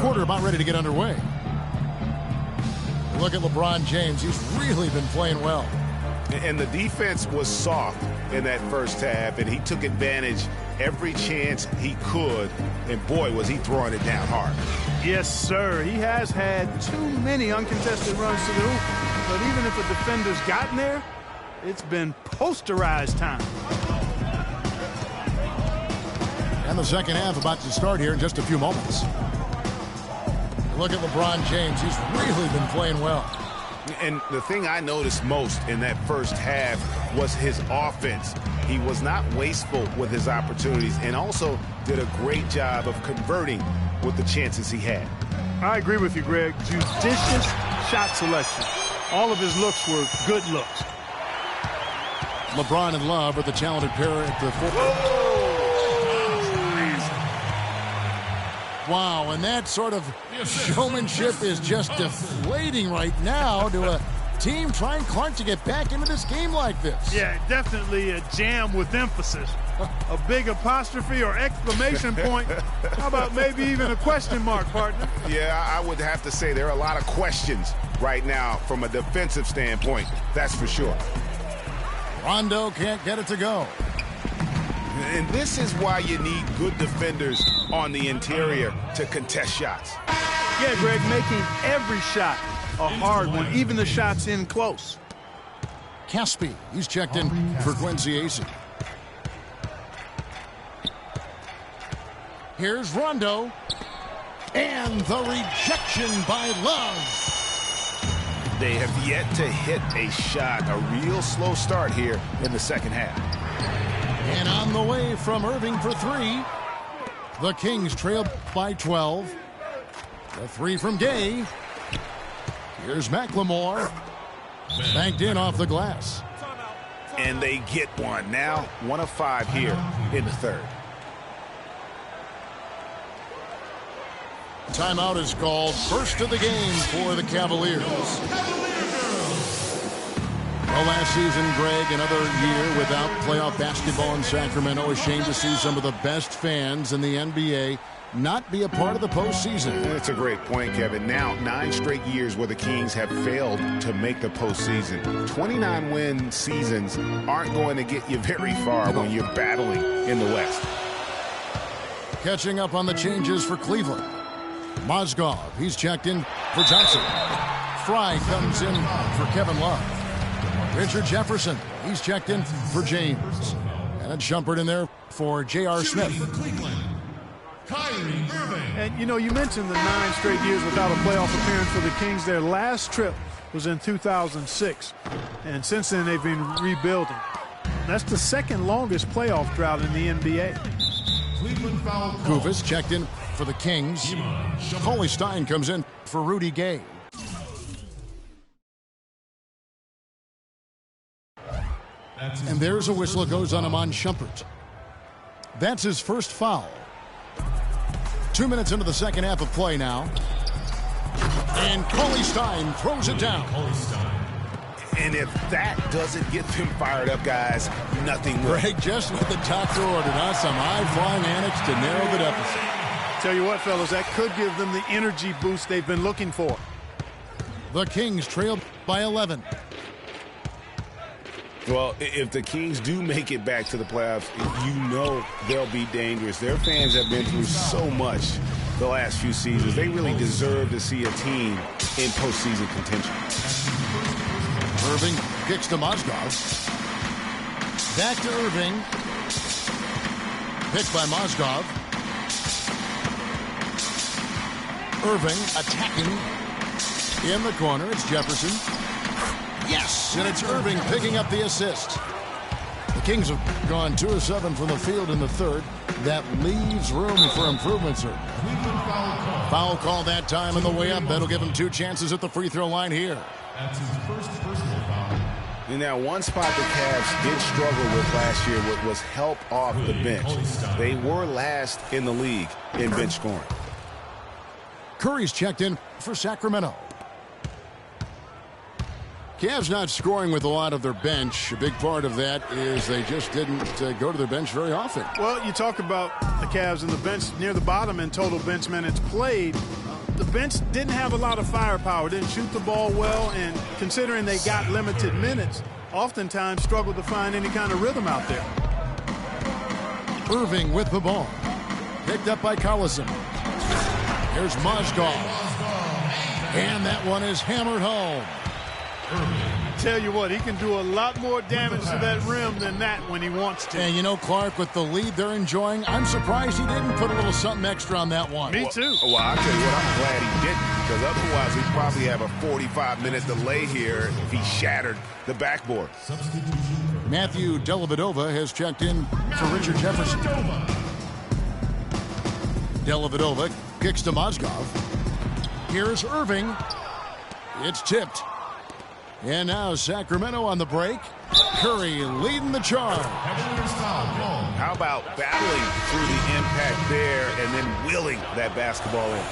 quarter about ready to get underway. Look at LeBron James. He's really been playing well. And the defense was soft in that first half, and he took advantage every chance he could, and boy, was he throwing it down hard. Yes, sir. He has had too many uncontested runs to the hoop, but even if a defender's gotten there, it's been posterized time. And the second half about to start here in just a few moments. Look at LeBron James. He's really been playing well. And the thing I noticed most in that first half was his offense. He was not wasteful with his opportunities and also did a great job of converting with the chances he had. I agree with you, Greg. Judicious shot selection. All of his looks were good looks. LeBron and Love are the talented pair at the fourth. Wow, and that sort of showmanship is just deflating right now to a team trying hard to get back into this game like this. Yeah, definitely a jam with emphasis. A big apostrophe or exclamation point. How about maybe even a question mark, partner? Yeah, I would have to say there are a lot of questions right now from a defensive standpoint. That's for sure. Rondo can't get it to go. And this is why you need good defenders on the interior to contest shots. Yeah, Greg, making every shot a hard one, even the shots in close. Caspi, he's checked in for Quincy Acey. Here's Rondo. And the rejection by Love. They have yet to hit a shot. A real slow start here in the second half. And on the way from Irving for three. The Kings trail by 12. The three from Gay. Here's McLemore. Banked in off the glass. And they get one. Now 1 of 5 here in the third. Timeout is called. First of the game for the Cavaliers. Well, last season, Greg, another year without playoff basketball in Sacramento. A shame to see some of the best fans in the NBA not be a part of the postseason. That's a great point, Kevin. Now, 9 straight years where the Kings have failed to make the postseason. 29-win seasons aren't going to get you very far when you're battling in the West. Catching up on the changes for Cleveland. Mozgov, he's checked in for Johnson. Fry comes in for Kevin Love. Richard Jefferson, he's checked in for James. And a Shumpert in there for J.R. Smith. And, you know, you mentioned the 9 straight years without a playoff appearance for the Kings. Their last trip was in 2006. And since then, they've been rebuilding. That's the second longest playoff drought in the NBA. Kufis checked in for the Kings. Coley Stein comes in for Rudy Gay. And there's a whistle that goes on Iman Shumpert. That's his first foul. 2 minutes into the second half of play now. And Coley Stein throws it down. And if that doesn't get them fired up, guys, nothing will. Greg, just what the doctor ordered, huh? Some high-flying antics to narrow the deficit. Tell you what, fellas, that could give them the energy boost they've been looking for. The Kings trail by 11. Well, if the Kings do make it back to the playoffs, you know they'll be dangerous. Their fans have been through so much the last few seasons. They really deserve to see a team in postseason contention. Irving kicks to Mozgov. Back to Irving. Picked by Mozgov. Irving attacking in the corner. It's Jefferson. Yes! And it's Irving picking up the assist. The Kings have gone 2 of 7 from the field in the third. That leaves room for improvement, sir. Foul call that time on the way up. That'll give him 2 chances at the free throw line here. That's his first personal foul. And now one spot the Cavs did struggle with last year was help off the bench. They were last in the league in bench scoring. Curry's checked in for Sacramento. Cavs not scoring with a lot of their bench. A big part of that is they just didn't go to their bench very often. Well, you talk about the Cavs and the bench near the bottom in total bench minutes played. The bench didn't have a lot of firepower, didn't shoot the ball well, and considering they got limited minutes, oftentimes struggled to find any kind of rhythm out there. Irving with the ball. Picked up by Collison. Here's Mozgov. And that one is hammered home. Tell you what, he can do a lot more damage to that rim than that when he wants to. And you know, Clark, with the lead they're enjoying, I'm surprised he didn't put a little something extra on that one. Me too. Well, I'll tell you what, I'm glad he didn't, because otherwise he'd probably have a 45-minute delay here if he shattered the backboard. Matthew Dellavedova has checked in for Richard Jefferson. Dellavedova kicks to Mozgov. Here's Irving. It's tipped. And now Sacramento on the break. Curry leading the charge. How about battling through the impact there and then willing that basketball in?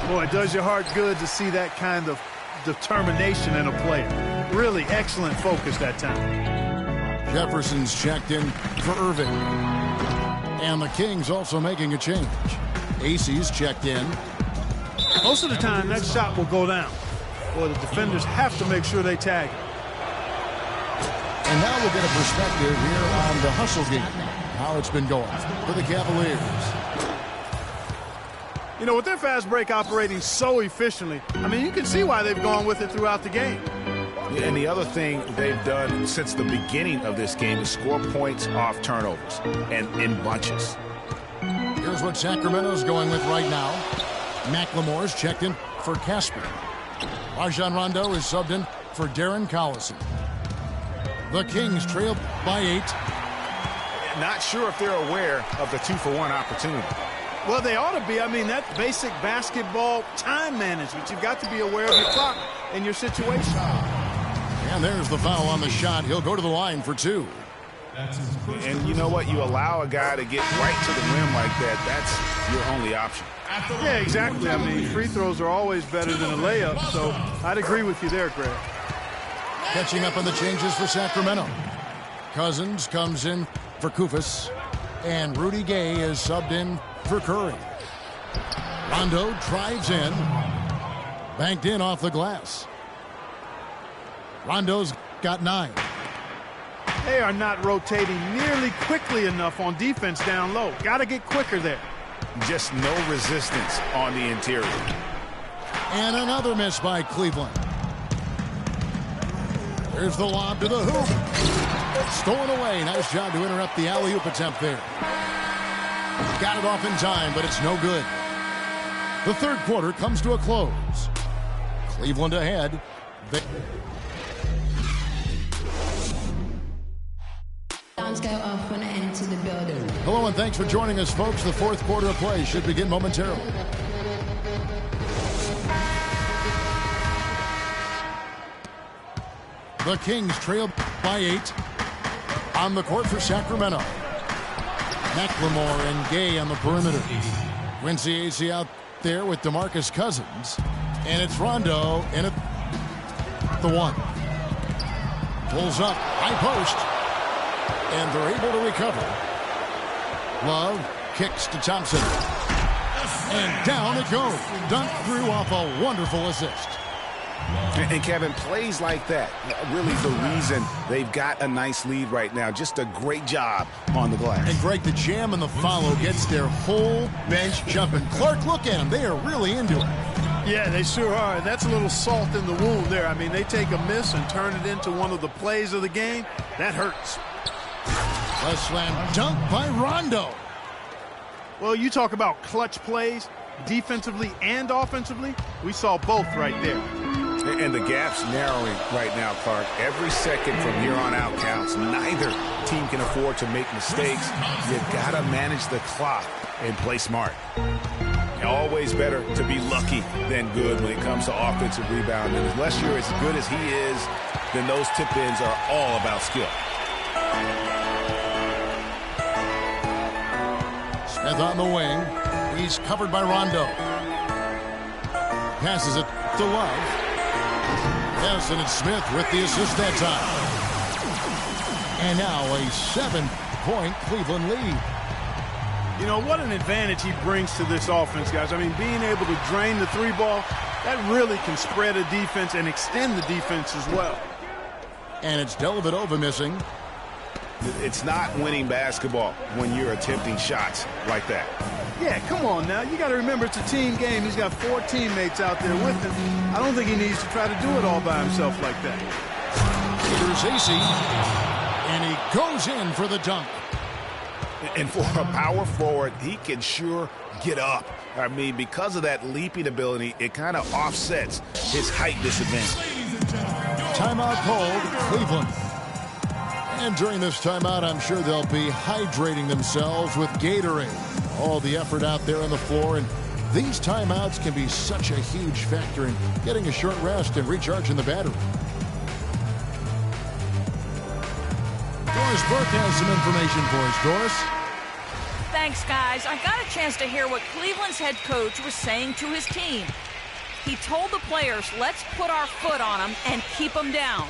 Boy, it does your heart good to see that kind of determination in a player. Really excellent focus that time. Jefferson's checked in for Irving. And the Kings also making a change. AC's checked in. Most of the time, that shot will go down. Boy, the defenders have to make sure they tag it. And now we'll get a perspective here on the hustle game, how it's been going for the Cavaliers. You know, with their fast break operating so efficiently, I mean, you can see why they've gone with it throughout the game. Yeah, and the other thing they've done since the beginning of this game is score points off turnovers and in bunches. Here's what Sacramento's going with right now. McLemore's checked in for Casper. Rajon Rondo is subbed in for Darren Collison. The Kings trail by 8. Not sure if they're aware of the 2-for-1 opportunity. Well, they ought to be. I mean, that's basic basketball time management. You've got to be aware of your clock and your situation. And there's the foul on the shot. He'll go to the line for 2. And you know what? You allow a guy to get right to the rim like that, that's your only option. Yeah, exactly. I mean, free throws are always better than a layup, so I'd agree with you there, Greg. Catching up on the changes for Sacramento. Cousins comes in for Kufis, and Rudy Gay is subbed in for Curry. Rondo drives in, banked in off the glass. Rondo's got 9. They are not rotating nearly quickly enough on defense down low. Got to get quicker there. Just no resistance on the interior. And another miss by Cleveland. There's the lob to the hoop. Stolen away. Nice job to interrupt the alley-oop attempt there. Got it off in time, but it's no good. The third quarter comes to a close. Cleveland ahead. Go off when I enter the building. Hello and thanks for joining us, folks. The fourth quarter of play should begin momentarily. The Kings trail by 8 on the court for Sacramento. McLemore and Gay on the perimeter. Quincy AC out there with DeMarcus Cousins. And it's Rondo in at the 1. Pulls up, high post. And they're able to recover. Love kicks to Thompson. And down it goes. Dunked through off a wonderful assist. And Kevin, plays like that, really the reason they've got a nice lead right now. Just a great job on the glass. And Greg, the jam and the follow gets their whole bench jumping. Clark, look at them. They are really into it. Yeah, they sure are. That's a little salt in the wound there. I mean, they take a miss and turn it into one of the plays of the game. That hurts. A slam dunk by Rondo. Well, you talk about clutch plays, defensively and offensively. We saw both right there. And the gap's narrowing right now, Clark. Every second from here on out counts. Neither team can afford to make mistakes. You've got to manage the clock and play smart. Always better to be lucky than good when it comes to offensive rebound. And unless you're as good as he is, then those tip-ins are all about skill. Smith on the wing. He's covered by Rondo. Passes it to Love. Yes, and it's Smith with the assist that time. And now a 7-point Cleveland lead. You know, what an advantage he brings to this offense, guys. I mean, being able to drain the three ball, that really can spread a defense and extend the defense as well. And it's Dellavedova missing. It's not winning basketball when you're attempting shots like that. Yeah, come on now. You got to remember it's a team game. He's got 4 teammates out there with him. I don't think he needs to try to do it all by himself like that. Here's AC, and he goes in for the dunk. And for a power forward, he can sure get up. I mean, because of that leaping ability, it kind of offsets his height disadvantage. Timeout called, Cleveland. And during this timeout, I'm sure they'll be hydrating themselves with Gatorade. All the effort out there on the floor, and these timeouts can be such a huge factor in getting a short rest and recharging the battery. Doris Burke has some information for us. Doris? Thanks, guys. I got a chance to hear what Cleveland's head coach was saying to his team. He told the players, let's put our foot on them and keep them down.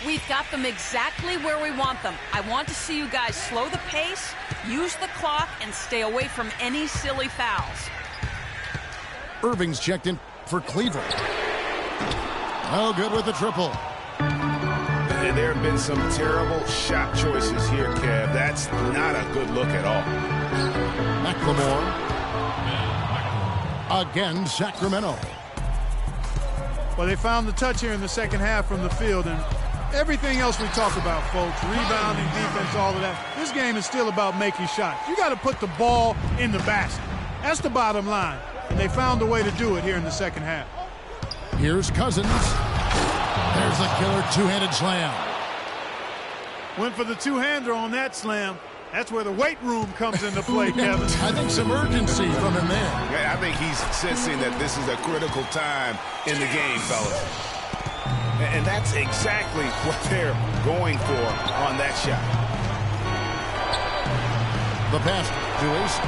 We've got them exactly where we want them. I want to see you guys slow the pace, use the clock, and stay away from any silly fouls. Irving's checked in for Cleveland. Oh, good with the triple. And there have been some terrible shot choices here, Kev. That's not a good look at all. McLemore. Again, Sacramento. Well, they found the touch here in the second half from the field, and everything else we talk about, folks, rebounding, defense, all of that, this game is still about making shots. You got to put the ball in the basket. That's the bottom line, and they found a way to do it here in the second half. Here's Cousins. There's the killer two-handed slam. Went for the two-hander on that slam. That's where the weight room comes into play, Kevin. I think some urgency from him there. Yeah, I think he's sensing that this is a critical time in the game, fellas. And that's exactly what they're going for on that shot. The pass to Ace.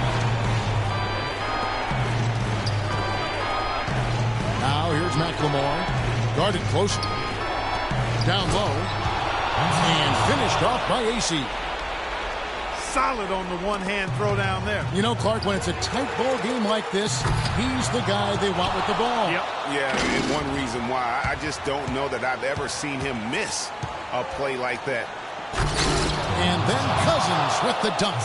Now here's McLemore. Guarded close. Down low. And finished off by AC. Solid on the one-hand throw down there. You know, Clark, when it's a tight ball game like this, he's the guy they want with the ball. Yep. Yeah, and one reason why, I just don't know that I've ever seen him miss a play like that. And then Cousins with the dunk.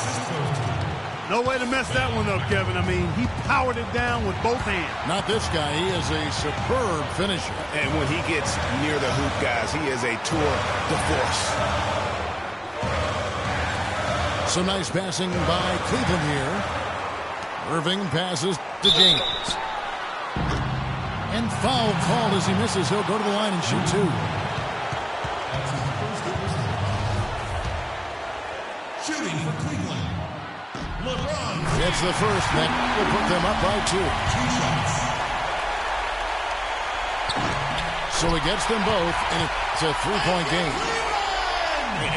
No way to mess that one up, Kevin. I mean, he powered it down with both hands. Not this guy. He is a superb finisher. And when he gets near the hoop, guys, he is a tour de force. Some nice passing by Cleveland here. Irving passes to James. And foul called as he misses. He'll go to the line and shoot two. Shooting for Cleveland, LeBron. It's the first that will put them up by 2. 2 shots. So he gets them both, and it's a 3-point game.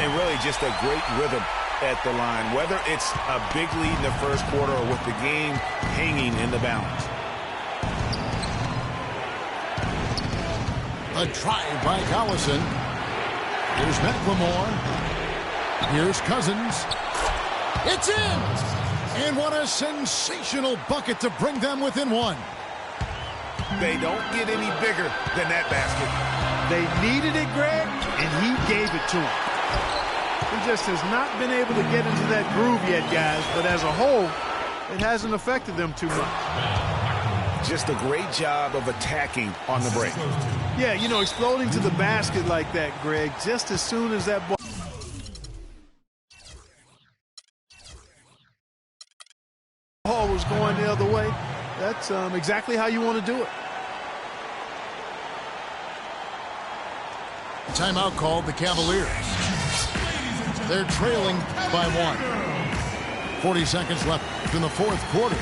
And really just a great rhythm at the line, whether it's a big lead in the first quarter or with the game hanging in the balance. A try by Collison. Here's McLemore. Here's Cousins. It's in! And what a sensational bucket to bring them within 1. They don't get any bigger than that basket. They needed it, Greg, and he gave it to him. He just has not been able to get into that groove yet, guys, but as a whole, it hasn't affected them too much. Just a great job of attacking on the break. Yeah, you know, exploding to the basket like that, Greg, just as soon as that ball was going the other way, that's exactly how you want to do it. Timeout called the Cavaliers. They're trailing by 1. 40 seconds left in the fourth quarter.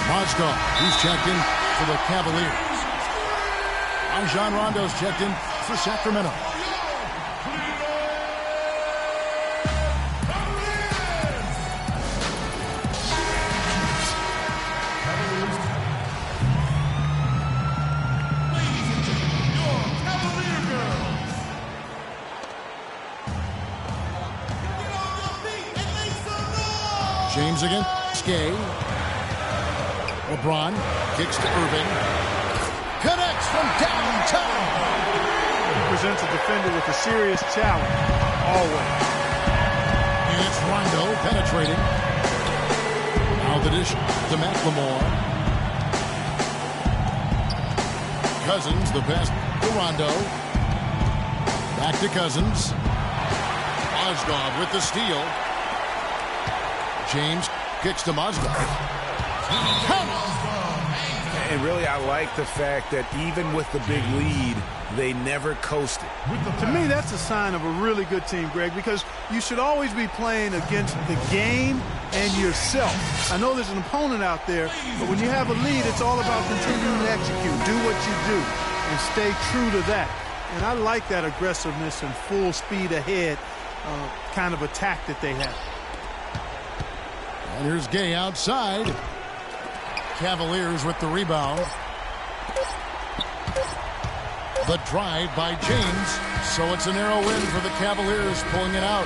Mozgov, he's checked in for the Cavaliers. Rajon Rondo's checked in for Sacramento. James again. It's Gay. LeBron kicks to Irving. Connects from downtown. He presents a defender with a serious challenge, always. And it's Rondo penetrating. Now the dish to McLemore. Cousins, the pass to Rondo. Back to Cousins. Mozgov with the steal. James kicks to Mozgov. And really, I like the fact that even with the big lead, they never coasted. To me, that's a sign of a really good team, Greg, because you should always be playing against the game and yourself. I know there's an opponent out there, but when you have a lead, it's all about continuing to execute, do what you do, and stay true to that. And I like that aggressiveness and full speed ahead kind of attack that they have. And here's Gay outside. Cavaliers with the rebound. The drive by James. So it's a narrow win for the Cavaliers, pulling it out.